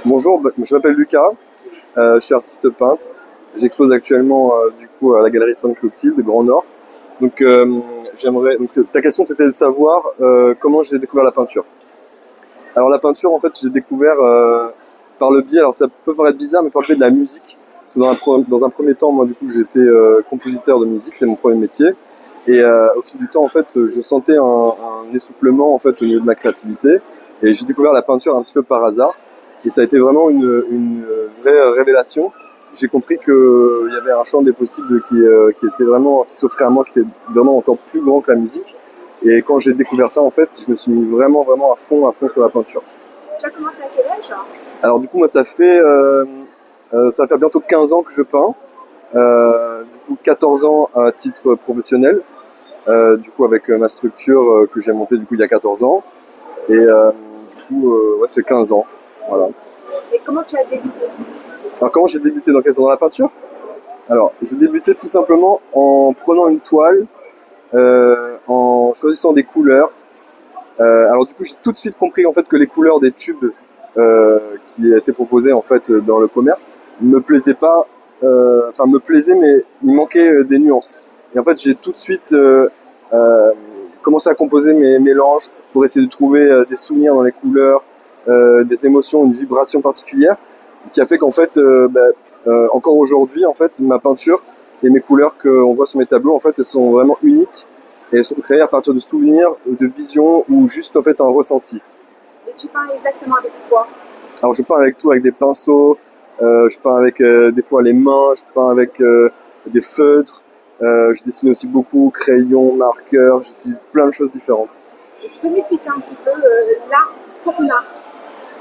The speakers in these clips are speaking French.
Bonjour, je m'appelle Lucas, je suis artiste peintre. J'expose actuellement du coup à la galerie Sainte-Clotilde, Grand Nord. Donc ta question c'était de savoir comment j'ai découvert la peinture. Alors la peinture en fait j'ai découvert par le biais, alors ça peut paraître bizarre mais par le biais de la musique. Parce que dans un premier temps moi du coup j'étais compositeur de musique, c'est mon premier métier. Et au fil du temps en fait je sentais un essoufflement en fait au niveau de ma créativité. Et j'ai découvert la peinture un petit peu par hasard. Et ça a été vraiment une vraie révélation. J'ai compris qu'il y avait un champ des possibles qui était vraiment, qui s'offrait à moi, qui était vraiment encore plus grand que la musique. Et quand j'ai découvert ça, en fait, je me suis mis vraiment à fond sur la peinture. Tu as commencé à quel âge? Alors du coup, moi, ça va faire bientôt 15 ans que je peins. Du coup, 14 ans à titre professionnel. Du coup, avec ma structure que j'ai montée du coup il y a 14 ans. Et du coup, ouais, ça fait 15 ans. Voilà. Et comment tu as débuté? Alors comment j'ai débuté dans la peinture? Alors j'ai débuté tout simplement en prenant une toile, en choisissant des couleurs. Alors du coup j'ai tout de suite compris en fait que les couleurs des tubes qui étaient proposés en fait dans le commerce me plaisaient pas, enfin me plaisaient mais il manquait des nuances. Et en fait j'ai tout de suite euh, commencé à composer mes mélanges pour essayer de trouver des souvenirs dans les couleurs, des émotions, une vibration particulière qui a fait qu'en fait, encore aujourd'hui, en fait, ma peinture et mes couleurs qu'on voit sur mes tableaux, en fait, elles sont vraiment uniques et elles sont créées à partir de souvenirs, de visions ou juste en fait un ressenti. Et tu peins exactement avec quoi? Alors je peins avec tout, avec des pinceaux, je peins avec des fois les mains, je peins avec des feutres, je dessine aussi beaucoup, crayon, marqueur, j'utilise plein de choses différentes. Et tu peux m'expliquer un petit peu l'art, ton art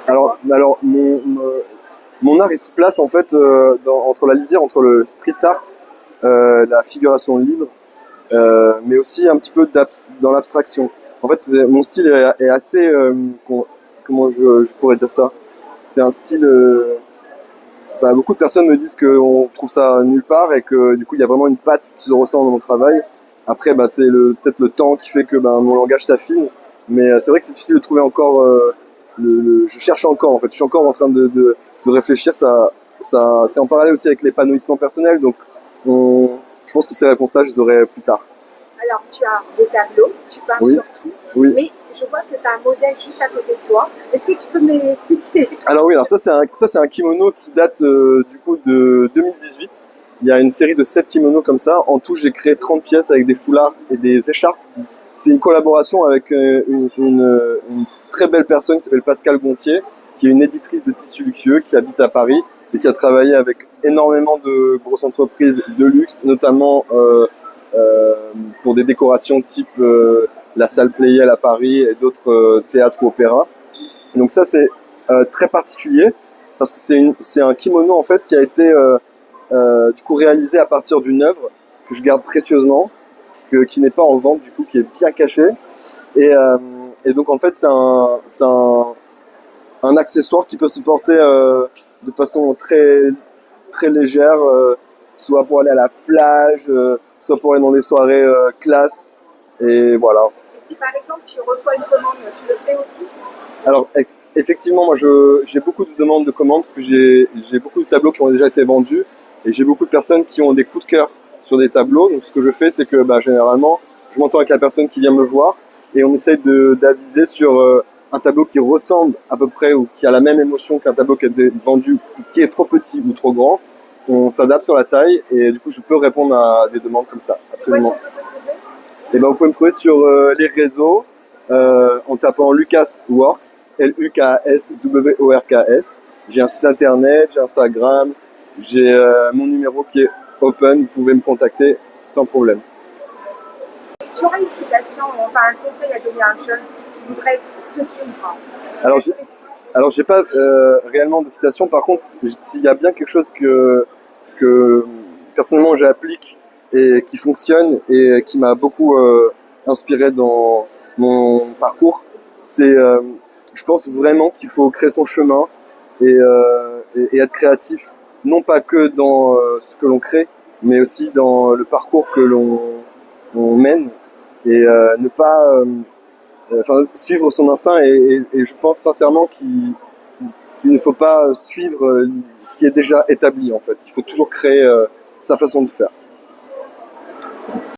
à Alors, toi? alors mon art il se place en fait entre la lisière entre le street art, la figuration libre, mais aussi un petit peu dans l'abstraction. En fait, mon style est assez, comment je pourrais dire ça? C'est un style. Beaucoup de personnes me disent qu'on trouve ça nulle part et que du coup il y a vraiment une patte qui se ressent dans mon travail. Après, c'est peut-être le temps qui fait que mon langage s'affine, mais c'est vrai que c'est difficile de trouver encore. Je cherche encore en fait, je suis encore en train de réfléchir. C'est en parallèle aussi avec l'épanouissement personnel, donc je pense que ces réponses-là, je les aurai plus tard. Alors, tu as des tableaux, tu peins Oui, sur tout, oui. mais je vois que tu as un modèle juste à côté de toi. Est-ce que tu peux m'expliquer? Alors oui, alors ça c'est un kimono qui date du coup de 2018. Il y a une série de 7 kimonos comme ça. En tout, j'ai créé 30 pièces avec des foulards et des écharpes. C'est une collaboration avec une très belle personne qui s'appelle Pascal Gontier, qui est une éditrice de tissus luxueux, qui habite à Paris et qui a travaillé avec énormément de grosses entreprises de luxe, notamment pour des décorations type la salle Playel à Paris et d'autres théâtres ou opéras. Donc ça c'est très particulier parce que c'est un kimono en fait qui a été du coup réalisé à partir d'une œuvre que je garde précieusement, qui n'est pas en vente du coup, qui est bien caché. Et, euh, et donc en fait un accessoire qui peut se porter de façon très légère, soit pour aller à la plage, soit pour aller dans des soirées classe. Et voilà. Et si par exemple tu reçois une commande, tu le fais aussi? Alors, effectivement, moi, j'ai beaucoup de demandes de commandes parce que j'ai beaucoup de tableaux qui ont déjà été vendus et j'ai beaucoup de personnes qui ont des coups de cœur sur des tableaux. Donc, ce que je fais, c'est que généralement, je m'entends avec la personne qui vient me voir et on essaie d'aviser sur un tableau qui ressemble à peu près ou qui a la même émotion qu'un tableau qui a été vendu, qui est trop petit ou trop grand. On s'adapte sur la taille et du coup, je peux répondre à des demandes comme ça, Et où est-ce absolument. qu'on peut te trouver? Et vous pouvez me trouver sur les réseaux en tapant Lucas Works, Lukasworks. J'ai un site internet, j'ai Instagram, j'ai mon numéro qui est open, vous pouvez me contacter sans problème. Tu aurais une citation, enfin un conseil à donner à un jeune qui voudrait te suivre? Alors, j'ai pas réellement de citation, par contre, s'il y a bien quelque chose que personnellement j'applique et qui fonctionne et qui m'a beaucoup inspiré dans mon parcours, c'est je pense vraiment qu'il faut créer son chemin et être créatif, non pas que dans ce que l'on crée, mais aussi dans le parcours que on mène et ne pas suivre son instinct et je pense sincèrement qu'il ne faut pas suivre ce qui est déjà établi en fait. Il faut toujours créer sa façon de faire.